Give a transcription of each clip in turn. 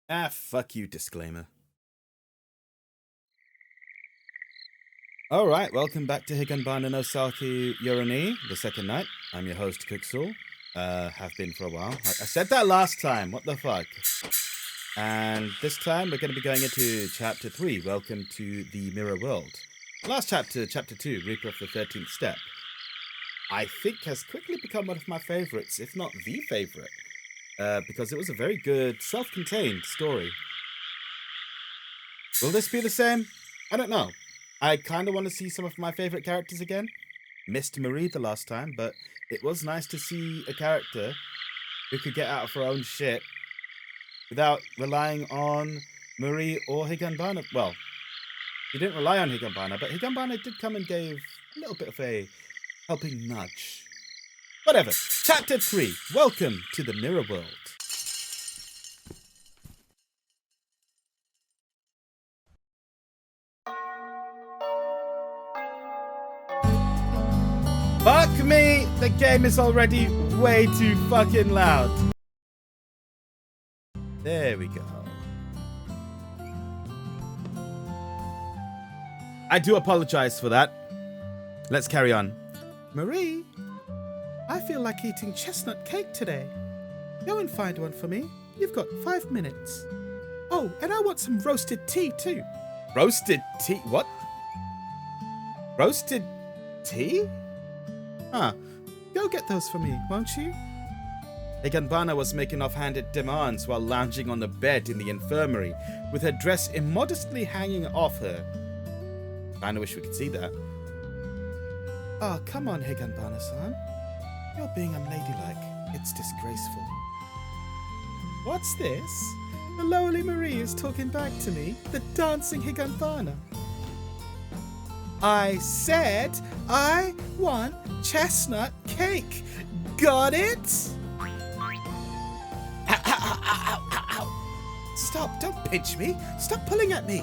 Ah, fuck you, disclaimer. Alright, welcome back to Higanbana no Saku Yoru, the second night. I'm your host, Kuxul. Have been for a while. I said that last time, what the fuck? And this time we're going to be going into Chapter 3, Welcome to the Mirror World. Last chapter, Chapter 2, Reaper of the 13th Step, I think has quickly become one of my favorites, if not the favorite. Because it was a very good, self-contained story. Will this be the same? I don't know. I kind of want to see some of my favorite characters again. Missed Marie the last time, but it was nice to see a character who could get out of her own shit without relying on Marie or Higanbana. Well, he didn't rely on Higanbana, but Higanbana did come and gave a little bit of a helping nudge. Whatever. Chapter 3. Welcome to the Mirror World. Fuck me! The game is already way too fucking loud. There we go. I do apologize for that. Let's carry on. Marie, I feel like eating chestnut cake today. Go and find one for me. You've got 5 minutes. Oh, and I want some roasted tea too. Roasted tea? What? Roasted tea? Huh. Go get those for me, won't you? Higanbana was making offhanded demands while lounging on the bed in the infirmary, with her dress immodestly hanging off her. Kinda wish we could see that. Oh, come on, Higanbana-san. You're being unladylike. It's disgraceful. What's this? The lowly Marie is talking back to me, the dancing Higanbana. I said I want chestnut cake. Got it? Ow, ow, ow, ow, ow, ow. Stop, don't pinch me. Stop pulling at me.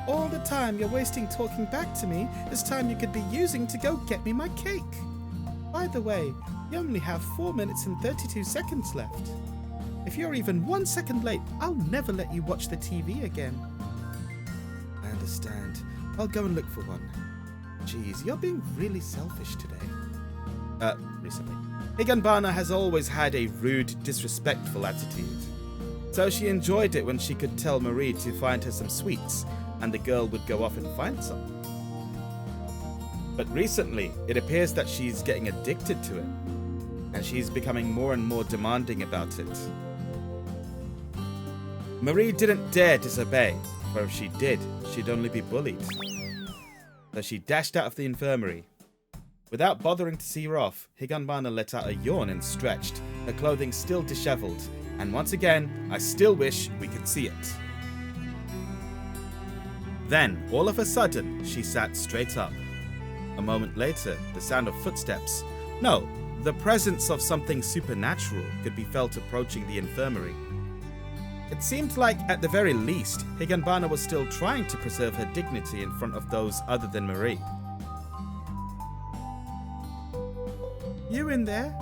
All the time you're wasting talking back to me is time you could be using to go get me my cake. By the way, you only have 4 minutes and 32 seconds left. If you're even 1 second late, I'll never let you watch the TV again. I understand. I'll go and look for one. Jeez, you're being really selfish today. Recently. Higanbana has always had a rude, disrespectful attitude. So she enjoyed it when she could tell Marie to find her some sweets, and the girl would go off and find some. But recently, it appears that she's getting addicted to it, and she's becoming more and more demanding about it. Marie didn't dare disobey, for if she did, she'd only be bullied. So she dashed out of the infirmary. Without bothering to see her off, Higanbana let out a yawn and stretched, her clothing still disheveled, and once again, I still wish we could see it. Then, all of a sudden, she sat straight up. A moment later, the sound of footsteps, no, the presence of something supernatural could be felt approaching the infirmary. It seemed like, at the very least, Higanbana was still trying to preserve her dignity in front of those other than Marie. You in there?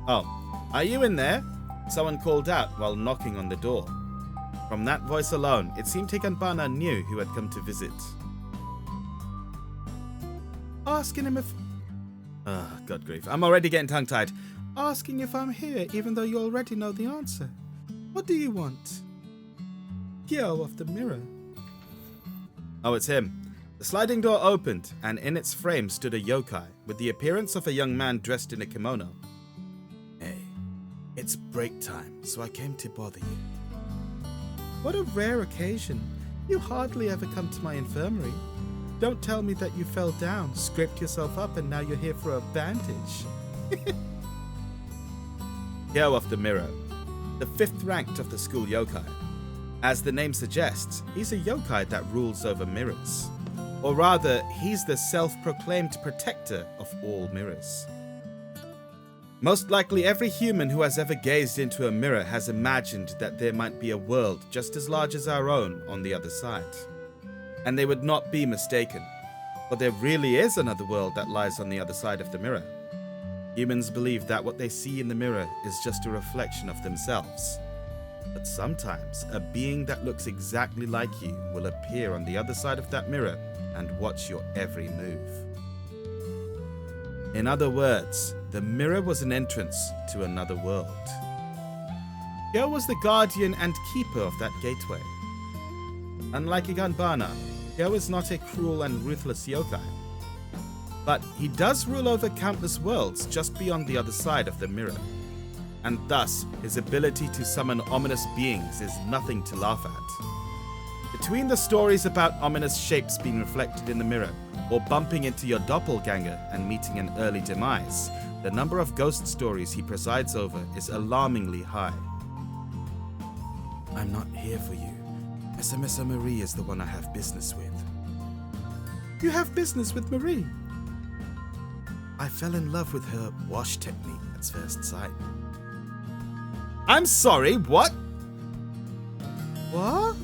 Oh, are you in there? Someone called out while knocking on the door. From that voice alone, it seemed Higanbana knew who had come to visit. Asking him if... God grief. I'm already getting tongue-tied. Asking if I'm here, even though you already know the answer. What do you want? Hero of the mirror. Oh, it's him. The sliding door opened, and in its frame stood a yōkai, with the appearance of a young man dressed in a kimono. Hey, it's break time, so I came to bother you. What a rare occasion. You hardly ever come to my infirmary. Don't tell me that you fell down, scraped yourself up, and now you're here for a bandage. Hero of the mirror. The 5th ranked of the school yōkai. As the name suggests, he's a yōkai that rules over mirrors. Or rather, he's the self-proclaimed protector of all mirrors. Most likely every human who has ever gazed into a mirror has imagined that there might be a world just as large as our own on the other side. And they would not be mistaken, for there really is another world that lies on the other side of the mirror. Humans believe that what they see in the mirror is just a reflection of themselves. But sometimes, a being that looks exactly like you will appear on the other side of that mirror and watch your every move. In other words, the mirror was an entrance to another world. Kyo was the guardian and keeper of that gateway. Unlike Higanbana, Kyo is not a cruel and ruthless yōkai. But he does rule over countless worlds just beyond the other side of the mirror. And thus, his ability to summon ominous beings is nothing to laugh at. Between the stories about ominous shapes being reflected in the mirror, or bumping into your doppelganger and meeting an early demise, the number of ghost stories he presides over is alarmingly high. I'm not here for you. SMS Marie is the one I have business with. You have business with Marie? I fell in love with her wash technique at first sight. I'm sorry, what? What?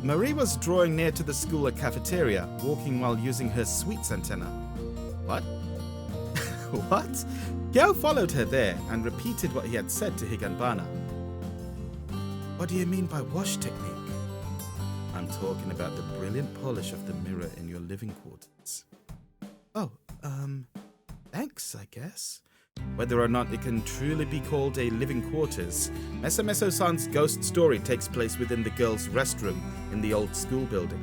Marie was drawing near to the school cafeteria, walking while using her sweets antenna. What? What? Kyo followed her there and repeated what he had said to Higanbana. What do you mean by wash technique? I'm talking about the brilliant polish of the mirror in your living quarters. Oh, thanks, I guess. Whether or not it can truly be called a living quarters, Meso-Meso-san's ghost story takes place within the girls' restroom in the old school building.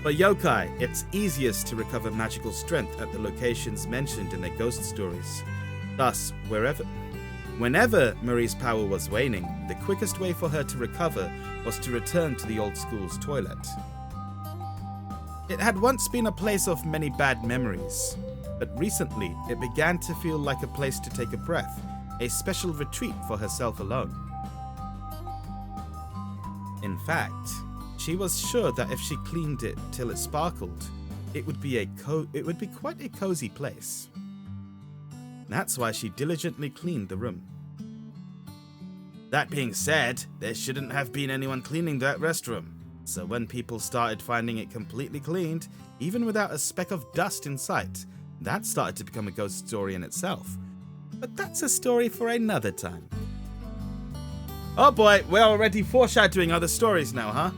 For yōkai, it's easiest to recover magical strength at the locations mentioned in their ghost stories. Thus, whenever Marie's power was waning, the quickest way for her to recover was to return to the old school's toilet. It had once been a place of many bad memories, but recently it began to feel like a place to take a breath, a special retreat for herself alone. In fact, she was sure that if she cleaned it till it sparkled, it would be quite a cozy place. That's why she diligently cleaned the room. That being said, there shouldn't have been anyone cleaning that restroom, so when people started finding it completely cleaned, even without a speck of dust in sight, that started to become a ghost story in itself. But that's a story for another time. Oh boy, we're already foreshadowing other stories now, huh?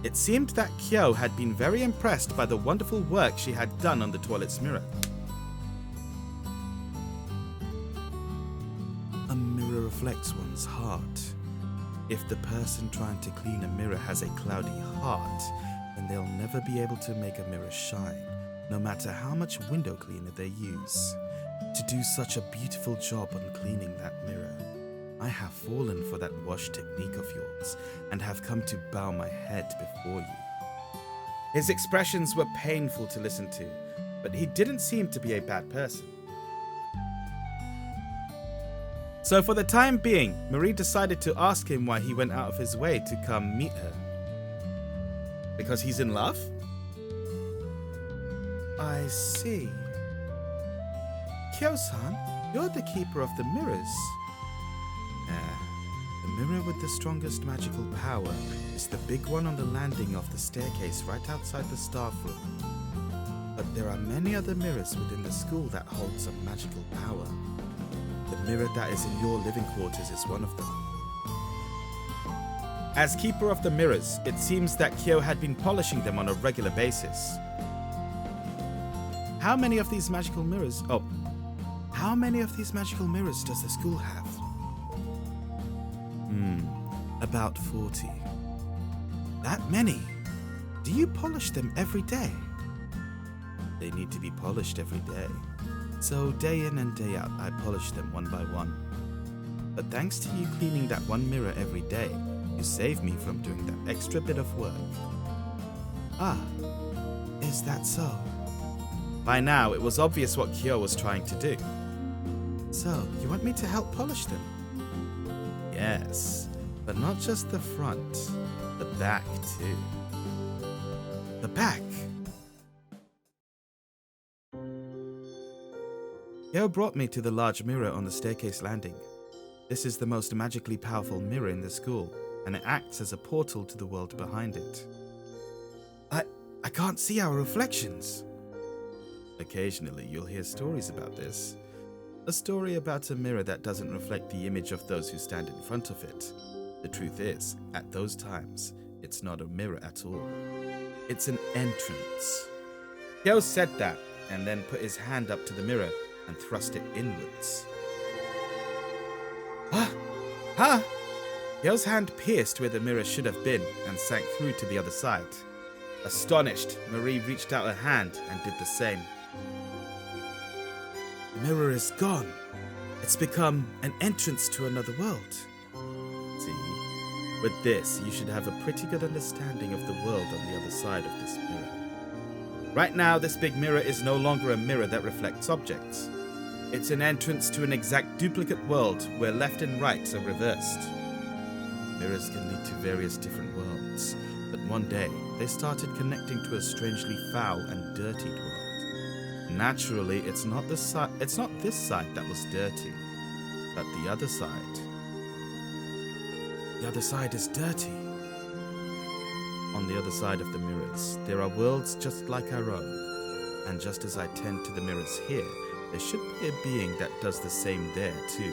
It seemed that Kyo had been very impressed by the wonderful work she had done on the toilet's mirror. A mirror reflects one's heart. If the person trying to clean a mirror has a cloudy heart, then they'll never be able to make a mirror shine, no matter how much window cleaner they use. To do such a beautiful job on cleaning that mirror, I have fallen for that wash technique of yours and have come to bow my head before you. His expressions were painful to listen to, but he didn't seem to be a bad person. So for the time being, Marie decided to ask him why he went out of his way to come meet her. Because he's in love? I see. Kyo-san, you're the keeper of the mirrors. The mirror with the strongest magical power is the big one on the landing of the staircase right outside the staff room. But there are many other mirrors within the school that hold some magical power. The mirror that is in your living quarters is one of them. As keeper of the mirrors, it seems that Kyo had been polishing them on a regular basis. How many of these magical mirrors does the school have? About 40. That many? Do you polish them every day? They need to be polished every day. So day in and day out, I polish them one by one. But thanks to you cleaning that one mirror every day, you saved me from doing that extra bit of work. Ah, is that so? By now, it was obvious what Kyo was trying to do. So, you want me to help polish them? Yes, but not just the front, the back too. The back? Kyo brought me to the large mirror on the staircase landing. This is the most magically powerful mirror in the school, and it acts as a portal to the world behind it. I can't see our reflections. Occasionally you'll hear stories about this, A story about a mirror that doesn't reflect the image of those who stand in front of it. The truth is, at those times, it's not a mirror at all. It's an entrance. Kyo said that, and then put his hand up to the mirror and thrust it inwards. Huh? Kyo's hand pierced where the mirror should have been and sank through to the other side. Astonished, Marie reached out her hand and did the same. The mirror is gone. It's become an entrance to another world. See, with this, you should have a pretty good understanding of the world on the other side of this mirror. Right now, this big mirror is no longer a mirror that reflects objects. It's an entrance to an exact duplicate world where left and right are reversed. Mirrors can lead to various different worlds, but one day, they started connecting to a strangely foul and dirtied world. Naturally, it's not this side that was dirty, but the other side. The other side is dirty. On the other side of the mirrors, there are worlds just like our own, and just as I tend to the mirrors here, there should be a being that does the same there too,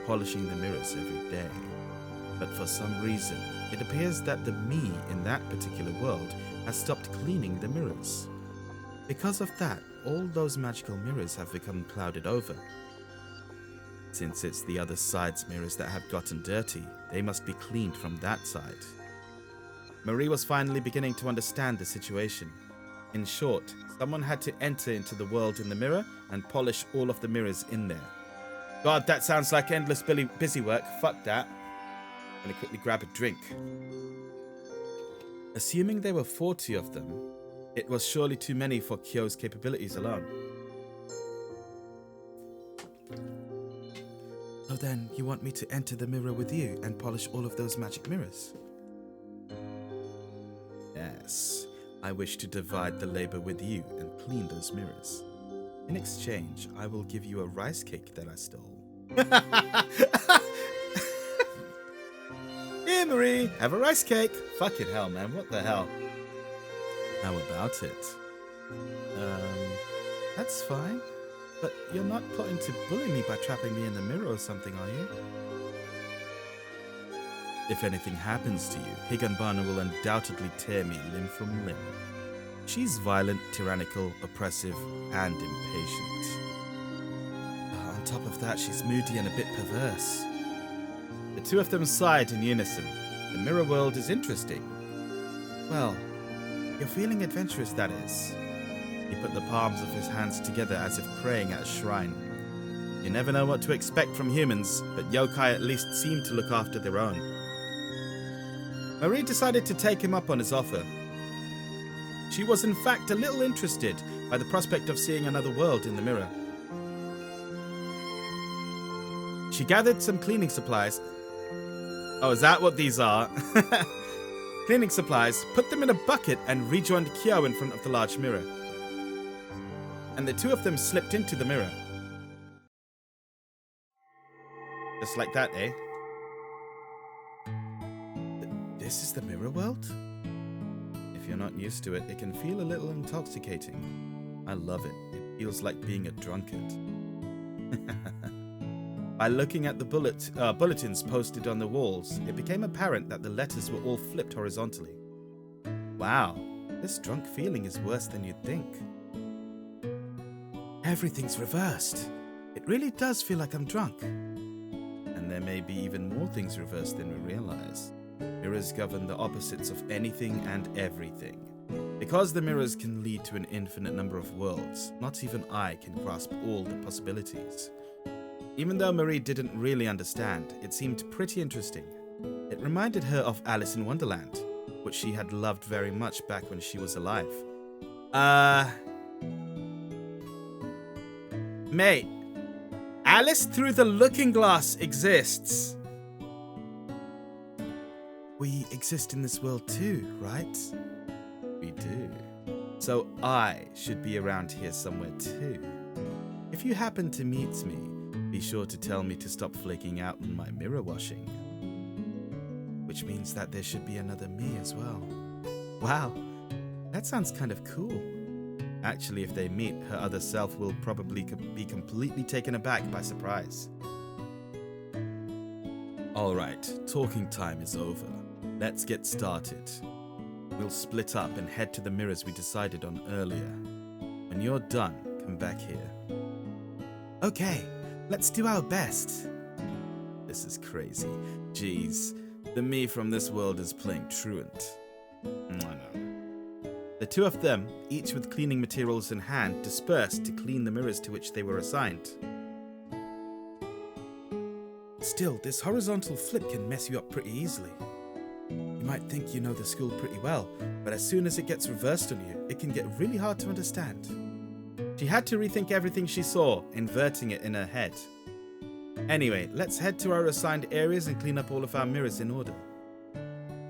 polishing the mirrors every day. But for some reason, it appears that the me in that particular world has stopped cleaning the mirrors. Because of that, all those magical mirrors have become clouded over. Since it's the other side's mirrors that have gotten dirty, they must be cleaned from that side. Marie was finally beginning to understand the situation. In short, someone had to enter into the world in the mirror and polish all of the mirrors in there. God, that sounds like endless busy work. Fuck that. I'm gonna quickly grab a drink. Assuming there were 40 of them, it was surely too many for Kyo's capabilities alone. So then, you want me to enter the mirror with you and polish all of those magic mirrors? Yes, I wish to divide the labor with you and clean those mirrors. In exchange, I will give you a rice cake that I stole. Here, Marie, have a rice cake. Fucking hell, man, what the hell? How about it? That's fine. But you're not plotting to bully me by trapping me in the mirror or something, are you? If anything happens to you, Higanbana will undoubtedly tear me limb from limb. She's violent, tyrannical, oppressive, and impatient. On top of that, she's moody and a bit perverse. The two of them sighed in unison. The mirror world is interesting. Well, you're feeling adventurous, that is. He put the palms of his hands together as if praying at a shrine. You never know what to expect from humans, but yōkai at least seem to look after their own. Marie decided to take him up on his offer. She was in fact a little interested by the prospect of seeing another world in the mirror. She gathered some cleaning supplies. Oh, is that what these are? Cleaning supplies, put them in a bucket and rejoined Kyo in front of the large mirror. And the two of them slipped into the mirror. Just like that, eh? This is the mirror world? If you're not used to it, it can feel a little intoxicating. I love it. It feels like being a drunkard. By looking at the bulletins posted on the walls, it became apparent that the letters were all flipped horizontally. Wow, this drunk feeling is worse than you'd think. Everything's reversed. It really does feel like I'm drunk. And there may be even more things reversed than we realize. Mirrors govern the opposites of anything and everything. Because the mirrors can lead to an infinite number of worlds, not even I can grasp all the possibilities. Even though Marie didn't really understand, it seemed pretty interesting. It reminded her of Alice in Wonderland, which she had loved very much back when she was alive. Mate, Alice Through the Looking Glass exists. We exist in this world too, right? We do. So I should be around here somewhere too. If you happen to meet me, be sure to tell me to stop flaking out on my mirror washing. Which means that there should be another me as well. Wow, that sounds kind of cool. Actually, if they meet, her other self will probably be completely taken aback by surprise. Alright, talking time is over. Let's get started. We'll split up and head to the mirrors we decided on earlier. When you're done, come back here. Okay, let's do our best. This is crazy. Jeez, the me from this world is playing truant. The two of them, each with cleaning materials in hand, dispersed to clean the mirrors to which they were assigned. Still, this horizontal flip can mess you up pretty easily. You might think you know the school pretty well, but as soon as it gets reversed on you, it can get really hard to understand. She had to rethink everything she saw, inverting it in her head. Anyway, let's head to our assigned areas and clean up all of our mirrors in order.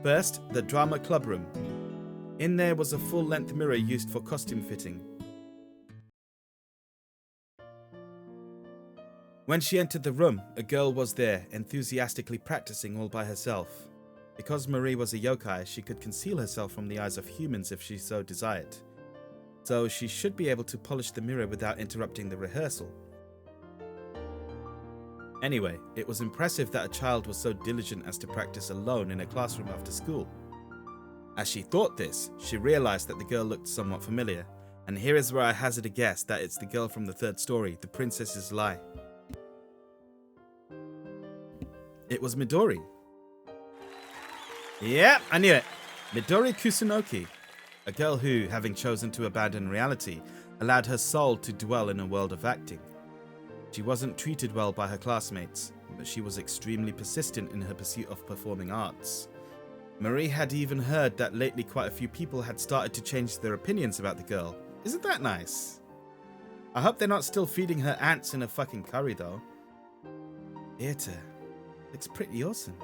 First, the drama club room. In there was a full-length mirror used for costume fitting. When she entered the room, a girl was there, enthusiastically practicing all by herself. Because Marie was a yōkai, she could conceal herself from the eyes of humans if she so desired. So she should be able to polish the mirror without interrupting the rehearsal. Anyway, it was impressive that a child was so diligent as to practice alone in a classroom after school. As she thought this, she realized that the girl looked somewhat familiar, and here is where I hazard a guess that it's the girl from the third story, The Princess's Lie. It was Midori. Yep, I knew it. Midori Kusunoki, a girl who, having chosen to abandon reality, allowed her soul to dwell in a world of acting. She wasn't treated well by her classmates, but she was extremely persistent in her pursuit of performing arts. Marie had even heard that lately quite a few people had started to change their opinions about the girl. Isn't that nice? I hope they're not still feeding her ants in a fucking curry though. Theatre. Looks pretty awesome.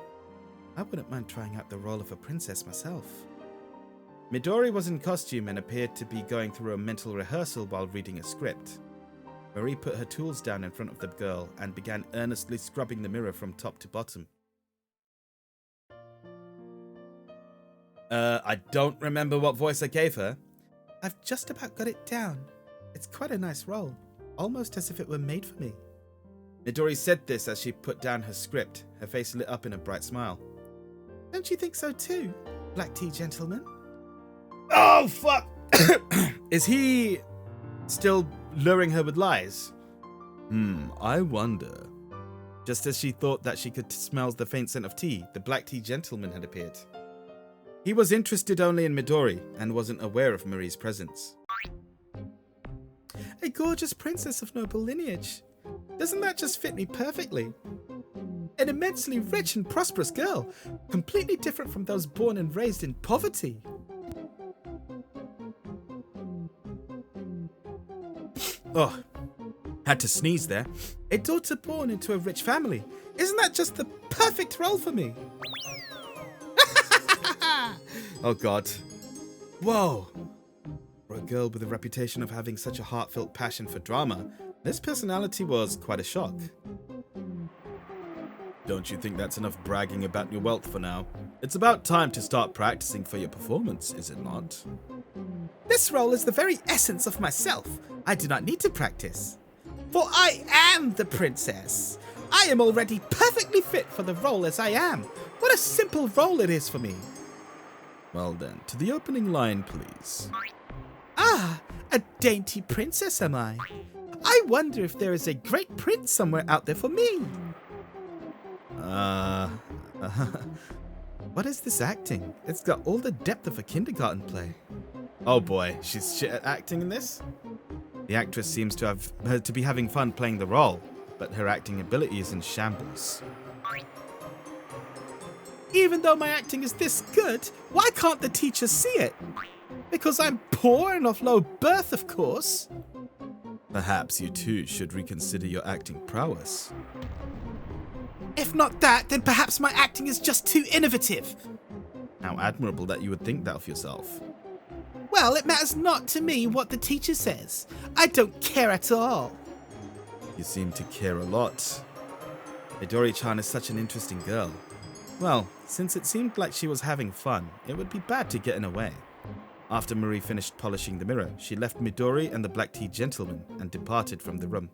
I wouldn't mind trying out the role of a princess myself. Midori was in costume and appeared to be going through a mental rehearsal while reading a script. Marie put her tools down in front of the girl and began earnestly scrubbing the mirror from top to bottom. I don't remember what voice I gave her. I've just about got it down. It's quite a nice role, almost as if it were made for me. Midori said this as she put down her script, her face lit up in a bright smile. Don't you think so too, black tea gentleman? Oh, fuck! Is he still luring her with lies? I wonder. Just as she thought that she could smell the faint scent of tea, the black tea gentleman had appeared. He was interested only in Midori and wasn't aware of Marie's presence. A gorgeous princess of noble lineage. Doesn't that just fit me perfectly? An immensely rich and prosperous girl, completely different from those born and raised in poverty. Oh, had to sneeze there. A daughter born into a rich family. Isn't that just the perfect role for me? Oh god. Whoa. For a girl with a reputation of having such a heartfelt passion for drama, this personality was quite a shock. Don't you think that's enough bragging about your wealth for now? It's about time to start practicing for your performance, is it not? This role is the very essence of myself. I do not need to practice. For I am the princess. I am already perfectly fit for the role as I am. What a simple role it is for me. Well then, to the opening line, please. Ah, a dainty princess am I. I wonder if there is a great prince somewhere out there for me. What is this acting? It's got all the depth of a kindergarten play. Oh boy, she's shit at acting in this? The actress seems to be having fun playing the role, but her acting ability is in shambles. Even though my acting is this good, why can't the teachers see it? Because I'm poor and of low birth, of course. Perhaps you too should reconsider your acting prowess. If not that, then perhaps my acting is just too innovative. How admirable that you would think that of yourself. Well, it matters not to me what the teacher says. I don't care at all. You seem to care a lot. Midori-chan is such an interesting girl. Well, since it seemed like she was having fun, it would be bad to get in her way. After Marie finished polishing the mirror, she left Midori and the black tea gentleman and departed from the room.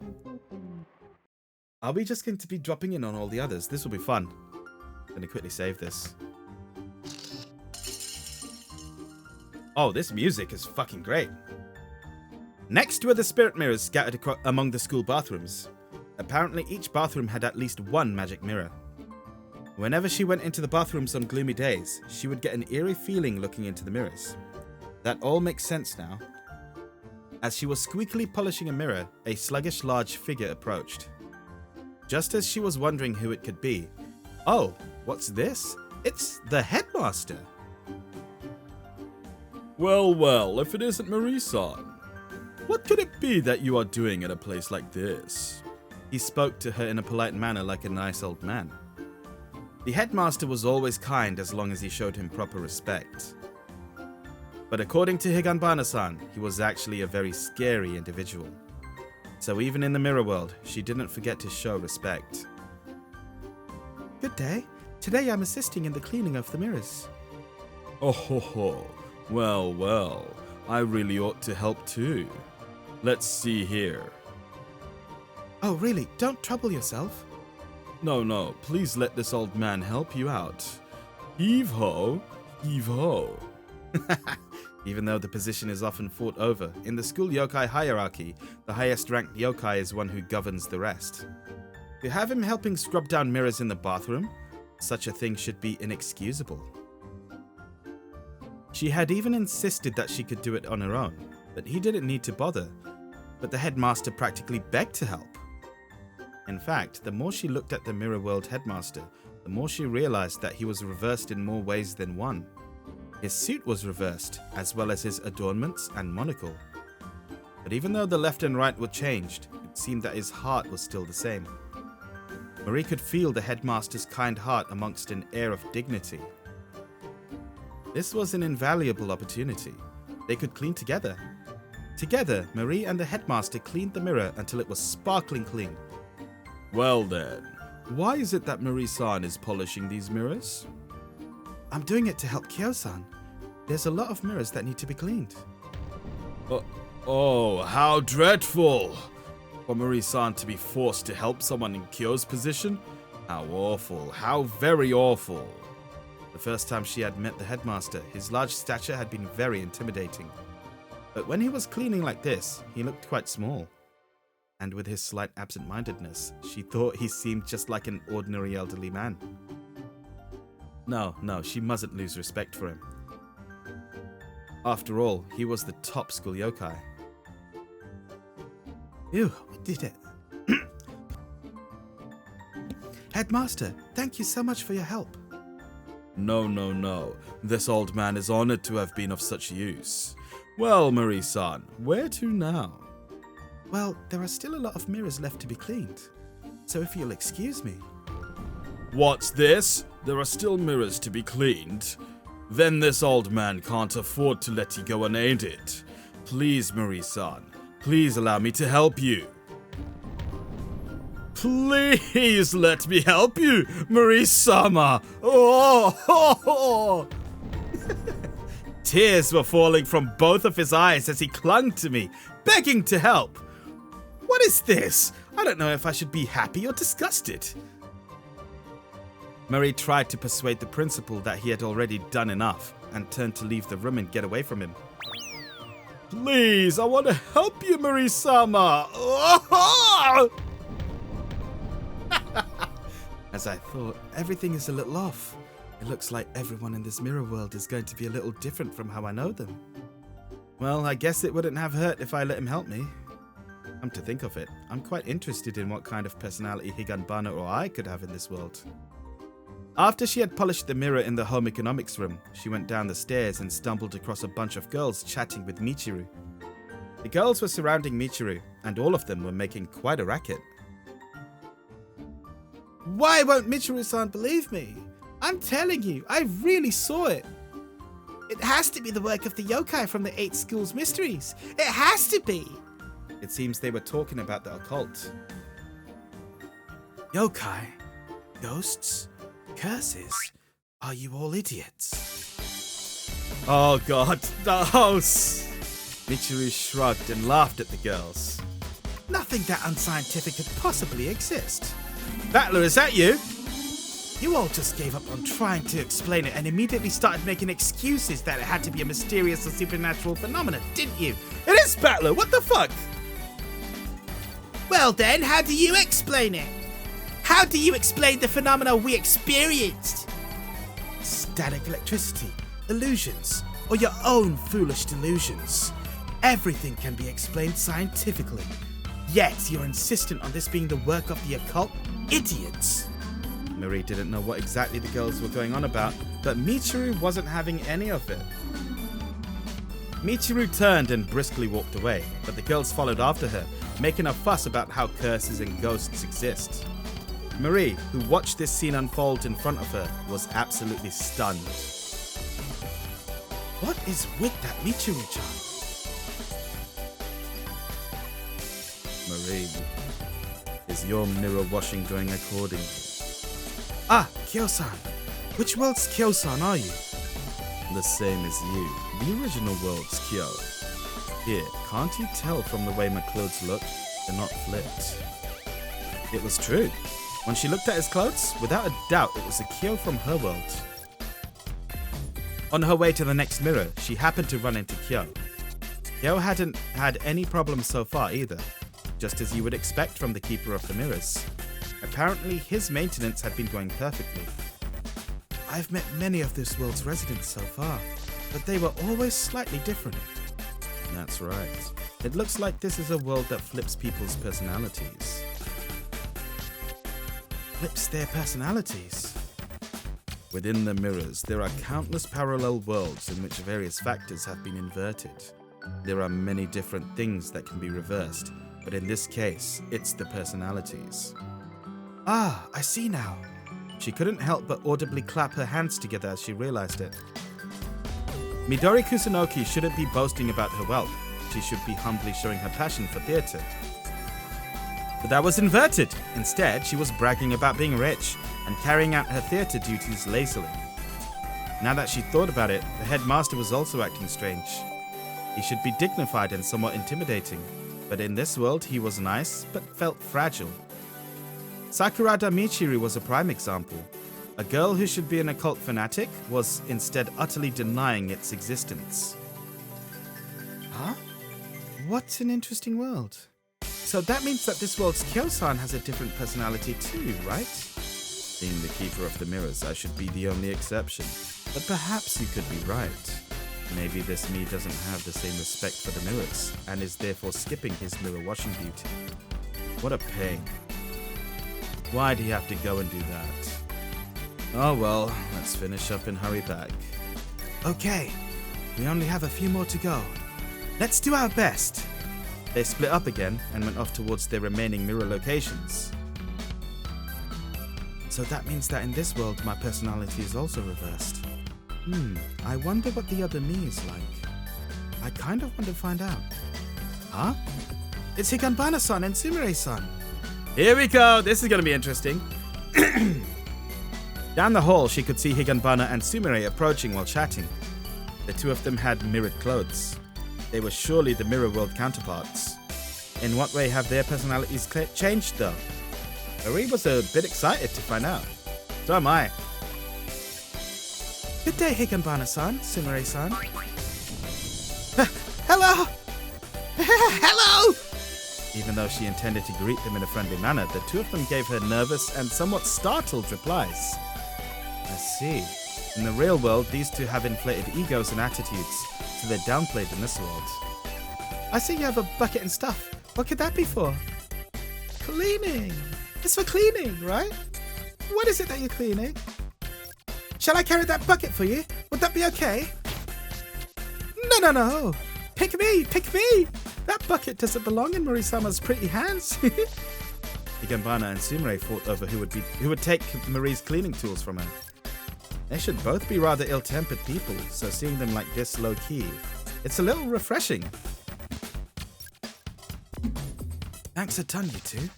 Are we just going to be dropping in on all the others? This will be fun. I'm going to quickly save this. Oh, this music is fucking great. Next were the spirit mirrors scattered among the school bathrooms. Apparently each bathroom had at least one magic mirror. Whenever she went into the bathrooms on gloomy days, she would get an eerie feeling looking into the mirrors. That all makes sense now. As she was squeakily polishing a mirror, a sluggish large figure approached. Just as she was wondering who it could be, oh, what's this? It's the headmaster. Well, if it isn't Marie-san, what could it be that you are doing at a place like this? He spoke to her in a polite manner like a nice old man. The headmaster was always kind as long as he showed him proper respect. But according to Higanbana-san, he was actually a very scary individual. So even in the mirror world, she didn't forget to show respect. Good day. Today I'm assisting in the cleaning of the mirrors. Oh ho ho. Well, I really ought to help too. Let's see here. Oh really? Don't trouble yourself. No, please let this old man help you out. Heave ho, heave ho. Even though the position is often fought over, in the school yokai hierarchy, the highest ranked yokai is one who governs the rest. To have him helping scrub down mirrors in the bathroom, such a thing should be inexcusable. She had even insisted that she could do it on her own, but he didn't need to bother. But the headmaster practically begged to help. In fact, the more she looked at the Mirror World headmaster, the more she realized that he was reversed in more ways than one. His suit was reversed, as well as his adornments and monocle. But even though the left and right were changed, it seemed that his heart was still the same. Marie could feel the headmaster's kind heart amongst an air of dignity. This was an invaluable opportunity. They could clean together. Together, Marie and the headmaster cleaned the mirror until it was sparkling clean. Well then, why is it that Marie-san is polishing these mirrors? I'm doing it to help Kyo-san. There's a lot of mirrors that need to be cleaned. Oh, how dreadful! For Marie-san to be forced to help someone in Kyo's position? How awful, how very awful. The first time she had met the headmaster, his large stature had been very intimidating. But when he was cleaning like this, he looked quite small. And with his slight absent-mindedness, she thought he seemed just like an ordinary elderly man. No, she mustn't lose respect for him. After all, he was the top school yokai. Ew, we did it. Headmaster, thank you so much for your help. No. This old man is honored to have been of such use. Well, Marie-san, where to now? Well, there are still a lot of mirrors left to be cleaned. So if you'll excuse me. What's this? There are still mirrors to be cleaned? Then this old man can't afford to let you go unaided. Please, Marie-san, please allow me to help you. Please let me help you, Marie-sama. Oh. Tears were falling from both of his eyes as he clung to me, begging to help. What is this? I don't know if I should be happy or disgusted. Marie tried to persuade the principal that he had already done enough and turned to leave the room and get away from him. Please, I want to help you, Marie-sama. Oh! As I thought, everything is a little off. It looks like everyone in this mirror world is going to be a little different from how I know them. Well, I guess it wouldn't have hurt if I let him help me. Come to think of it, I'm quite interested in what kind of personality Higanbana or I could have in this world. After she had polished the mirror in the home economics room, she went down the stairs and stumbled across a bunch of girls chatting with Michiru. The girls were surrounding Michiru, and all of them were making quite a racket. Why won't Michiru-san believe me? I'm telling you, I really saw it. It has to be the work of the yokai from the 8 schools mysteries. It has to be. It seems they were talking about the occult. Yokai? Ghosts? Curses? Are you all idiots? Oh god, no! Michiru shrugged and laughed at the girls. Nothing that unscientific could possibly exist. Battler, is that you? You all just gave up on trying to explain it and immediately started making excuses that it had to be a mysterious or supernatural phenomenon, didn't you? It is Battler, what the fuck? Well then, how do you explain it? How do you explain the phenomena we experienced? Static electricity, illusions, or your own foolish delusions. Everything can be explained scientifically. Yet you're insistent on this being the work of the occult? Idiots! Marie didn't know what exactly the girls were going on about, but Michiru wasn't having any of it. Michiru turned and briskly walked away, but the girls followed after her, making a fuss about how curses and ghosts exist. Marie, who watched this scene unfold in front of her, was absolutely stunned. What is with that Michiru-chan? Marie, is your mirror washing going accordingly? Ah, Kyo-san. Which world's Kyo-san are you? The same as you, the original world's Kyo. Here, can't you tell from the way my clothes look? They're not flipped. It was true. When she looked at his clothes, without a doubt it was a Kyo from her world. On her way to the next mirror, she happened to run into Kyo. Kyo hadn't had any problems so far either, just as you would expect from the Keeper of the Mirrors. Apparently, his maintenance had been going perfectly. I've met many of this world's residents so far, but they were always slightly different. That's right. It looks like this is a world that flips people's personalities. Flips their personalities? Within the mirrors, there are countless parallel worlds in which various factors have been inverted. There are many different things that can be reversed, but in this case, it's the personalities. Ah, I see now. She couldn't help but audibly clap her hands together as she realized it. Midori Kusunoki shouldn't be boasting about her wealth. She should be humbly showing her passion for theatre. But that was inverted. Instead, she was bragging about being rich and carrying out her theatre duties lazily. Now that she thought about it, the headmaster was also acting strange. He should be dignified and somewhat intimidating, but in this world he was nice but felt fragile. Sakurada Michiru was a prime example. A girl who should be an occult fanatic was instead utterly denying its existence. Huh? What an interesting world. So that means that this world's Kyo-san has a different personality too, right? Being the Keeper of the Mirrors, I should be the only exception. But perhaps you could be right. Maybe this me doesn't have the same respect for the mirrors, and is therefore skipping his mirror washing duty. What a pain. Why'd he have to go and do that? Oh well, let's finish up and hurry back. Okay, we only have a few more to go. Let's do our best. They split up again and went off towards their remaining mirror locations. So that means that in this world my personality is also reversed. I wonder what the other me is like. I kind of want to find out. Huh? It's Higanbana-san and Sumire-san. Here we go, this is going to be interesting. Down the hall, she could see Higanbana and Sumire approaching while chatting. The two of them had mirrored clothes. They were surely the mirror world counterparts. In what way have their personalities changed though? Marie was a bit excited to find out. So am I. Good day, Higanbana-san, Sumire-san. Hello! Hello! Even though she intended to greet them in a friendly manner, the two of them gave her nervous and somewhat startled replies. I see. In the real world, these two have inflated egos and attitudes, so they're downplayed in this world. I see you have a bucket and stuff. What could that be for? Cleaning. It's for cleaning, right? What is it that you're cleaning? Shall I carry that bucket for you? Would that be okay? No. Pick me. That bucket doesn't belong in Marie-sama's pretty hands. Higanbana and Sumire fought over who would take Marie's cleaning tools from her. They should both be rather ill-tempered people, so seeing them like this low-key, it's a little refreshing. Thanks a ton, you two.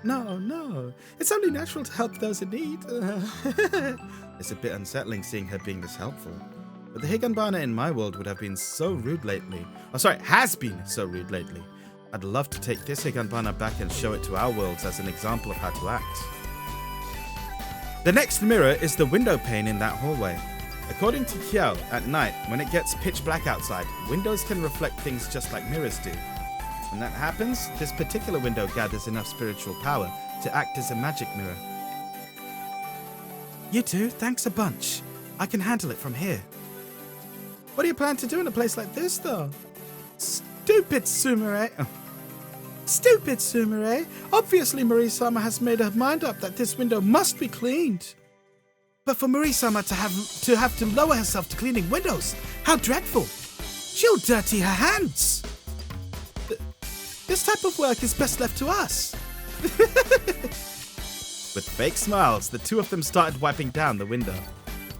No. It's only natural to help those in need. It's a bit unsettling seeing her being this helpful. but the Higanbana in my world would have been so rude lately. Oh, sorry, has been so rude lately. I'd love to take this Higanbana back and show it to our worlds as an example of how to act. The next mirror is the window pane in that hallway. According to Kiao, at night, when it gets pitch black outside, windows can reflect things just like mirrors do. When that happens, this particular window gathers enough spiritual power to act as a magic mirror. You two, thanks a bunch. I can handle it from here. What do you plan to do in a place like this, though? Stupid Sumire. Stupid Sumire. Obviously, Marie-sama has made her mind up that this window must be cleaned. But for Marie-sama to have to lower herself to cleaning windows, how dreadful. She'll dirty her hands. This type of work is best left to us. With fake smiles, the two of them started wiping down the window.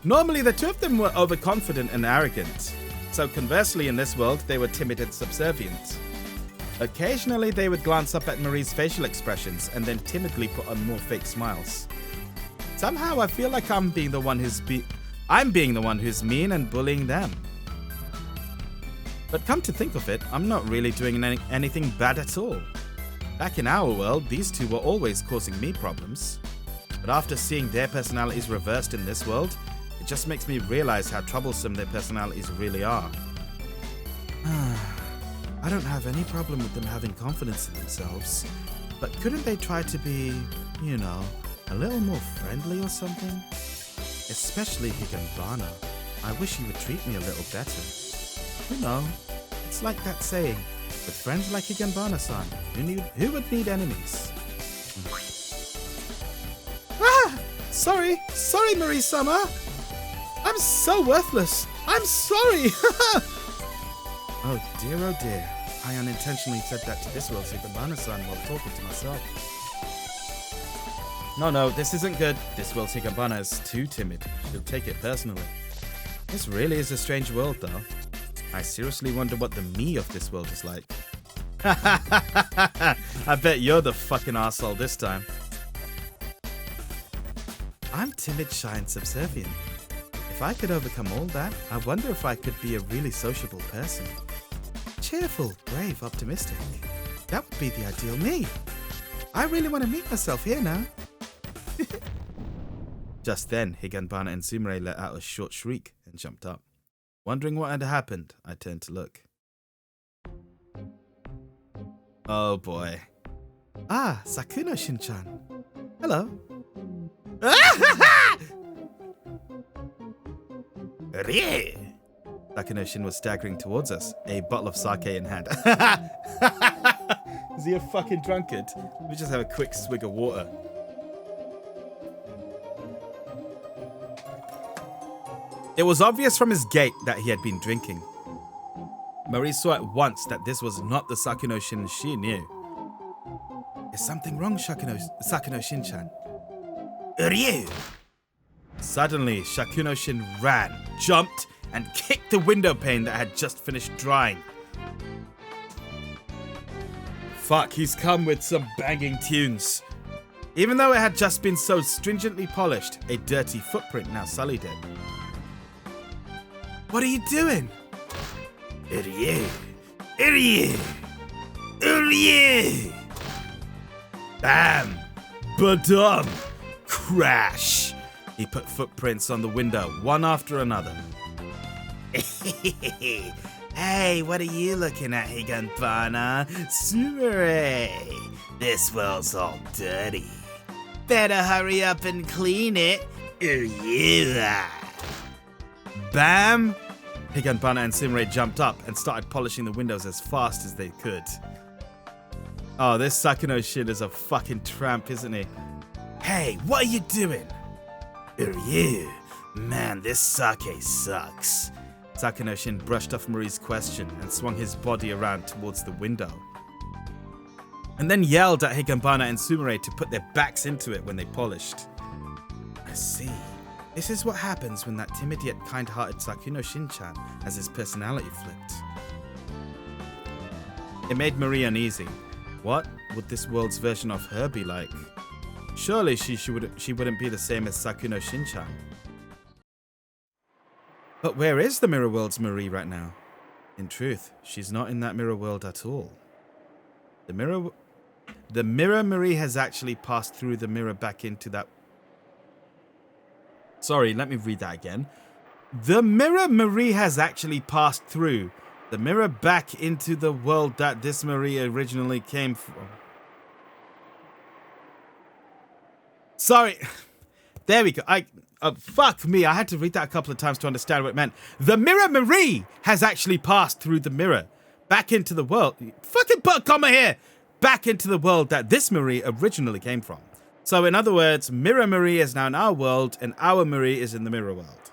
Normally, the two of them were overconfident and arrogant. So conversely, in this world, they were timid and subservient. Occasionally, they would glance up at Marie's facial expressions and then timidly put on more fake smiles. Somehow, I feel like I'm being the one who's mean and bullying them. But come to think of it, I'm not really doing anything bad at all. Back in our world, these two were always causing me problems. But after seeing their personalities reversed in this world, it just makes me realize how troublesome their personalities really are. I don't have any problem with them having confidence in themselves, but couldn't they try to be, a little more friendly or something? Especially Higanbana. I wish he would treat me a little better. It's like that saying, with friends like Higanbana-san, who would need enemies? Sorry Marie-sama. I'm so worthless. I'm sorry. Oh dear. I unintentionally said that to this world's Higanbana-san while talking to myself. No, this isn't good. This world's Higanbana is too timid. She'll take it personally. This really is a strange world, though. I seriously wonder what the me of this world is like. I bet you're the fucking arsehole this time. I'm timid, shy, and subservient. If I could overcome all that, I wonder if I could be a really sociable person. Cheerful, brave, optimistic. That would be the ideal me. I really want to meet myself here now. Just then, Higanbana and Sumire let out a short shriek and jumped up. Wondering what had happened, I turned to look. Oh boy. Sakuno Shin-chan. Hello. Sakuno Shin was staggering towards us, a bottle of sake in hand. Is he a fucking drunkard? Let me just have a quick swig of water. It was obvious from his gait that he had been drinking. Marie saw at once that this was not the Sakuno Shin she knew. Is something wrong, Sakuno Shin-chan? Ryu! Suddenly, Sakuno Shin ran, jumped, and kicked the window pane that had just finished drying. Fuck, he's come with some banging tunes. Even though it had just been so stringently polished, a dirty footprint now sullied it. What are you doing? Ryu! Bam! Badum! Crash! He put footprints on the window, one after another. Hey, what are you looking at, Higanbana? Sumire! This world's all dirty. Better hurry up and clean it, or you are. Bam! Higanbana and Sumire jumped up and started polishing the windows as fast as they could. Oh, this Sakuno Shin is a fucking tramp, isn't he? Hey, what are you doing? You? Man, this sake sucks. Sakuno Shin brushed off Marie's question and swung his body around towards the window. And then yelled at Higanbana and Sumire to put their backs into it when they polished. I see. This is what happens when that timid yet kind-hearted Sakuno Shin-chan has his personality flipped. It made Marie uneasy. What would this world's version of her be like? Surely she wouldn't be the same as Sakuno Shin-chan. But where is the mirror world's Marie right now? In truth, she's not in that mirror world at all. The mirror Marie has actually passed through the mirror back into that... Sorry, let me read that again. The mirror Marie has actually passed through the mirror back into the world that this Marie originally came from. Sorry. There we go. Fuck me. I had to read that a couple of times to understand what it meant. The mirror Marie has actually passed through the mirror back into the world. Fucking put a comma here. Back into the world that this Marie originally came from. So in other words, mirror Marie is now in our world and our Marie is in the mirror world.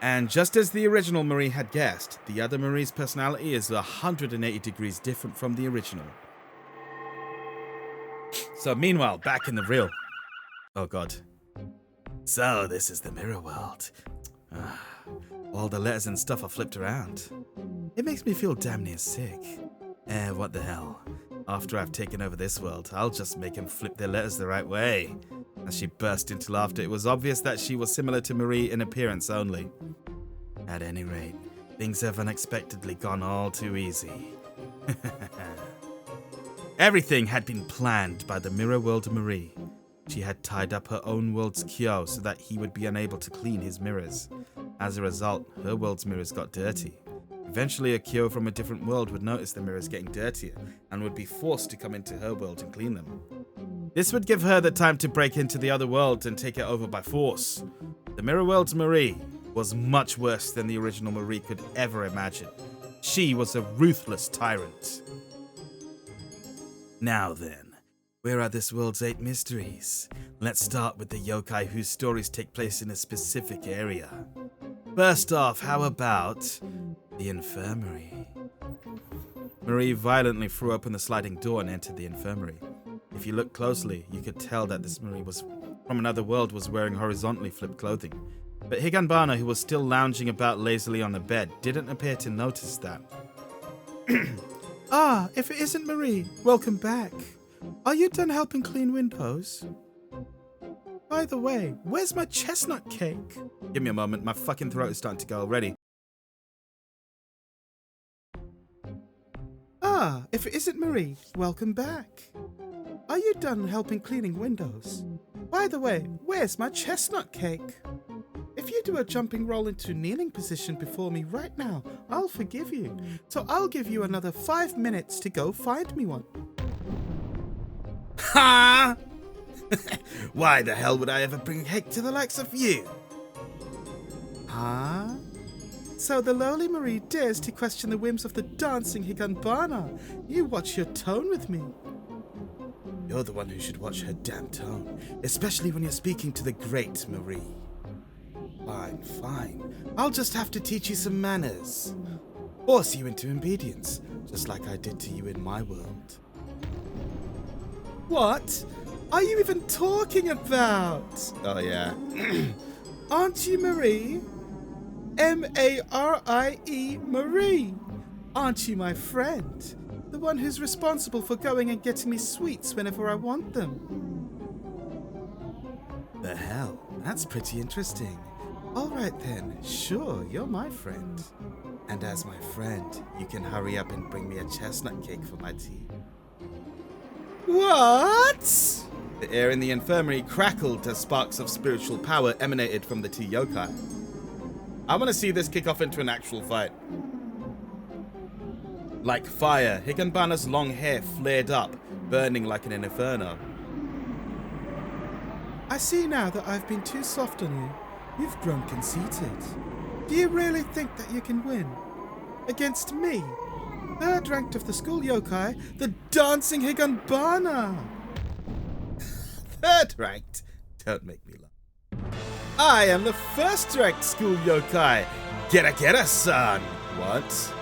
And just as the original Marie had guessed, the other Marie's personality is 180 degrees different from the original. So meanwhile, back in the real... Oh god. So this is the mirror world. All the letters and stuff are flipped around. It makes me feel damn near sick. What the hell. After I've taken over this world, I'll just make him flip their letters the right way. As she burst into laughter, it was obvious that she was similar to Marie in appearance only. At any rate, things have unexpectedly gone all too easy. Everything had been planned by the mirror world Marie. She had tied up her own world's Kyo so that he would be unable to clean his mirrors. As a result, her world's mirrors got dirty. Eventually, a Kyo from a different world would notice the mirrors getting dirtier and would be forced to come into her world and clean them. This would give her the time to break into the other world and take it over by force. The mirror world's Marie was much worse than the original Marie could ever imagine. She was a ruthless tyrant. Now then, where are this world's 8 mysteries? Let's start with the yokai whose stories take place in a specific area. First off, how about the infirmary? Marie violently threw open the sliding door and entered the infirmary. If you look closely, you could tell that this Marie was from another world was wearing horizontally flipped clothing. But Higanbana, who was still lounging about lazily on the bed, didn't appear to notice that. Ah, if it isn't Marie, welcome back. Are you done helping clean windows? By the way, where's my chestnut cake? Give me a moment, my fucking throat is starting to go already. Ah, if it isn't Marie, welcome back. Are you done helping cleaning windows? By the way, where's my chestnut cake? If you do a jumping roll into kneeling position before me right now, I'll forgive you. So I'll give you another 5 minutes to go find me one. Ha! Why the hell would I ever bring cake to the likes of you? Huh? So the lowly Marie dares to question the whims of the dancing Higanbana. You watch your tone with me. You're the one who should watch her damn tone, especially when you're speaking to the great Marie. Fine, fine. I'll just have to teach you some manners. Force you into obedience, just like I did to you in my world. What are you even talking about? Oh, yeah. Aren't you Marie? M-A-R-I-E, Marie. Aren't you my friend? The one who's responsible for going and getting me sweets whenever I want them. The hell? That's pretty interesting. All right then, sure, you're my friend. And as my friend, you can hurry up and bring me a chestnut cake for my tea. What? The air in the infirmary crackled as sparks of spiritual power emanated from the two yokai. I want to see this kick off into an actual fight. Like fire, Higanbana's long hair flared up, burning like an inferno. I see now that I've been too soft on you. You've grown conceited. Do you really think that you can win? Against me? Third ranked of the school yokai, the dancing Higanbana! Third ranked? Don't make me laugh. I am the first ranked school yokai! Gera son! What?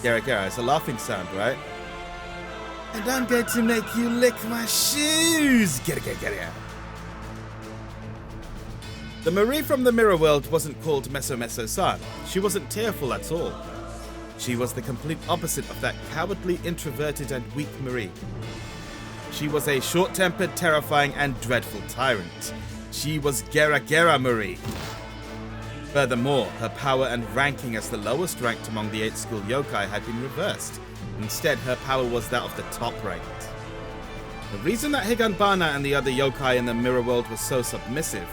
Gera is a laughing sound, right? And I'm going to make you lick my shoes! Gera. The Marie from the mirror world wasn't called Meso-san. She wasn't tearful at all. She was the complete opposite of that cowardly, introverted, and weak Marie. She was a short-tempered, terrifying, and dreadful tyrant. She was Gera Marie. Furthermore, her power and ranking as the lowest ranked among the 8 school yokai had been reversed. Instead, her power was that of the top ranked. The reason that Higanbana and the other yokai in the mirror world were so submissive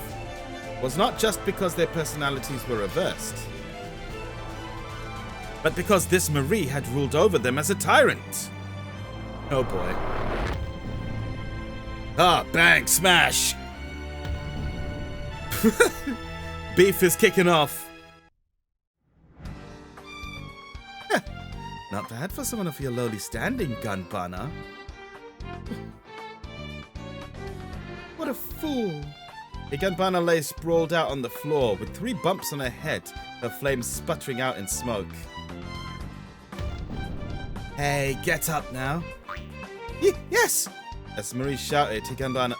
was not just because their personalities were reversed, but because this Marie had ruled over them as a tyrant. Oh boy. Ah, bang, smash! Beef is kicking off. Not bad for someone of your lowly standing, Higanbana. What a fool. Higanbana lay sprawled out on the floor with 3 bumps on her head, her flames sputtering out in smoke. Hey, get up now. Yes! As Marie shouted, Higanbana...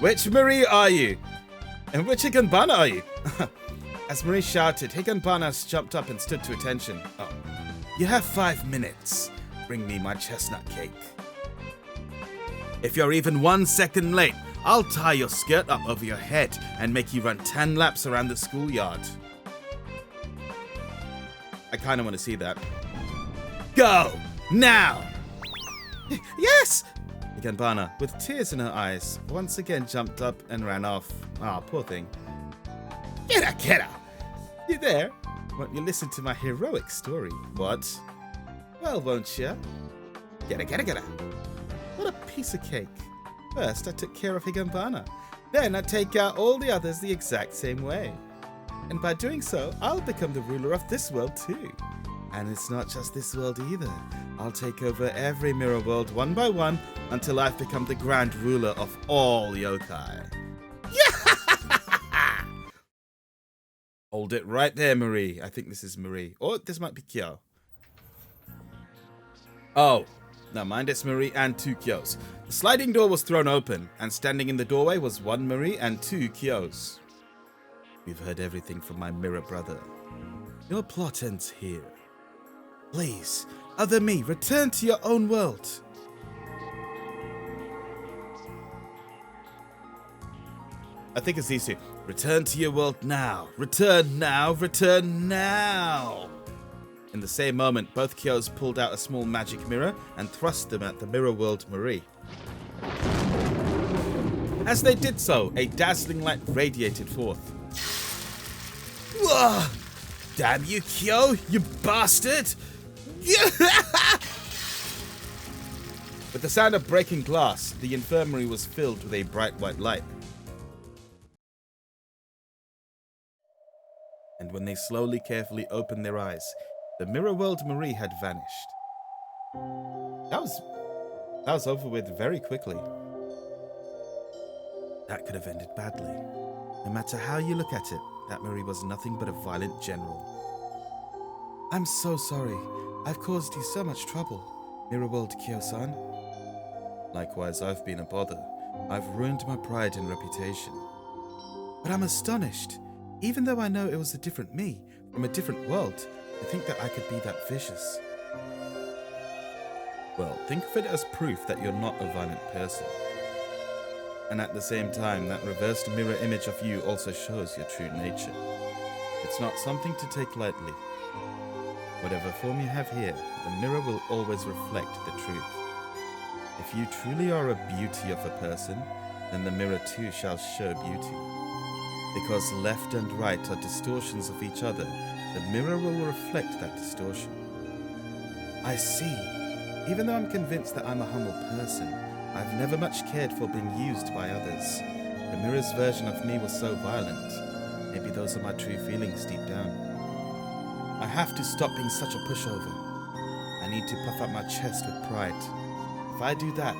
Which Marie are you? And which Higanbana are you? As Marie shouted, Higanbana jumped up and stood to attention. Oh. You have 5 minutes. Bring me my chestnut cake. If you're even 1 second late, I'll tie your skirt up over your head and make you run 10 laps around the schoolyard. I kind of want to see that. Go! Now! Yes! Higanbana, with tears in her eyes, once again jumped up and ran off. Ah, poor thing. Get her! You there? Won't you listen to my heroic story? What? Well, won't you? Get her! What a piece of cake. First, I took care of Higanbana. Then I take out all the others the exact same way. And by doing so, I'll become the ruler of this world too. And it's not just this world either. I'll take over every mirror world one by one until I've become the grand ruler of all yokai. Hold it right there, Marie. I think this is Marie. Or this might be Kyo. Oh, now mind, it's Marie and 2 Kyos. The sliding door was thrown open, and standing in the doorway was 1 Marie and 2 Kyos. We've heard everything from my mirror brother. Your plot ends here. Please, other me, return to your own world. I think it's these 2. Return to your world now. Return now. Return now. In the same moment, both Kyos pulled out a small magic mirror and thrust them at the mirror world Marie. As they did so, a dazzling light radiated forth. Whoa! Damn you, Kyo, you bastard! With the sound of breaking glass, the infirmary was filled with a bright white light. And when they slowly, carefully opened their eyes, the mirror world Marie had vanished. That was over with very quickly. That could have ended badly. No matter how you look at it, that Marie was nothing but a violent general. I'm so sorry. I've caused you so much trouble, Mirror World Kyo-san. Likewise, I've been a bother. I've ruined my pride and reputation. But I'm astonished. Even though I know it was a different me, from a different world, to think that I could be that vicious. Well, think of it as proof that you're not a violent person. And at the same time, that reversed mirror image of you also shows your true nature. It's not something to take lightly. Whatever form you have here, the mirror will always reflect the truth. If you truly are a beauty of a person, then the mirror too shall show beauty. Because left and right are distortions of each other, the mirror will reflect that distortion. I see. Even though I'm convinced that I'm a humble person, I've never much cared for being used by others. The mirror's version of me was so violent. Maybe those are my true feelings deep down. I have to stop being such a pushover. I need to puff up my chest with pride. If I do that,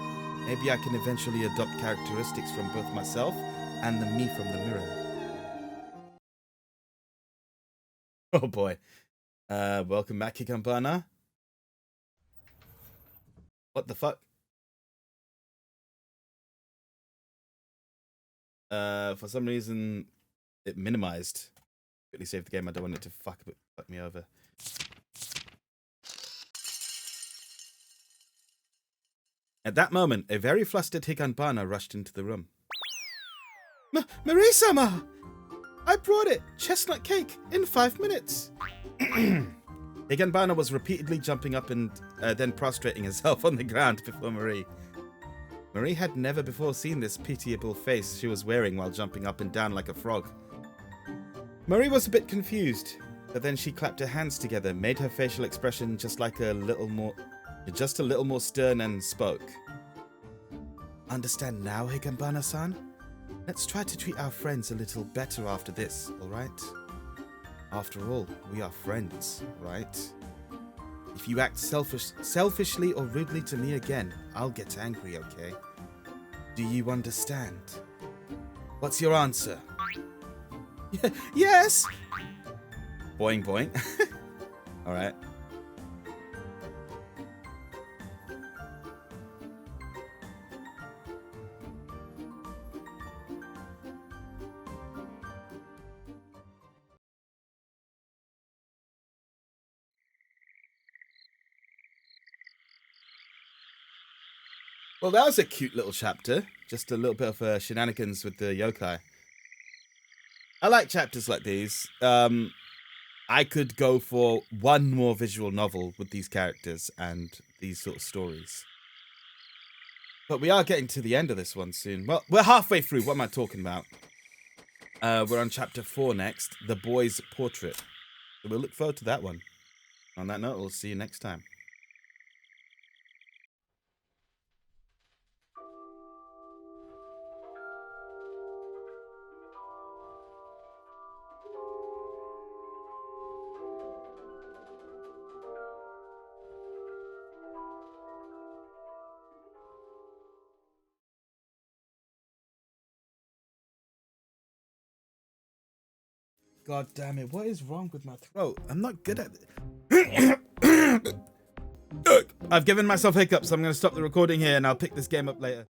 maybe I can eventually adopt characteristics from both myself and the me from the mirror. Oh boy. Welcome back, Higanbana. What the fuck? For some reason, it minimized. Quickly save the game. I don't want it to fuck me over. At that moment, a very flustered Higanbana rushed into the room. Marie-sama! I brought it! Chestnut cake! In 5 minutes! Higanbana was repeatedly jumping up and then prostrating herself on the ground before Marie. Marie had never before seen this pitiable face she was wearing while jumping up and down like a frog. Marie was a bit confused, but then she clapped her hands together, made her facial expression just a little more stern, and spoke. Understand now, Higanbana-san? Let's try to treat our friends a little better after this, alright? After all, we are friends, right? If you act selfishly or rudely to me again, I'll get angry, okay? Do you understand? What's your answer? Yes! Boing boing. Alright. Well, that was a cute little chapter. Just a little bit of shenanigans with the yōkai. I like chapters like these. I could go for one more visual novel with these characters and these sort of stories. But we are getting to the end of this one soon. Well, we're halfway through. What am I talking about? We're on chapter 4 next. The Boy's Portrait. So we'll look forward to that one. On that note, we'll see you next time. God damn it, what is wrong with my throat? I'm not good at it. I've given myself hiccups, so I'm going to stop the recording here and I'll pick this game up later.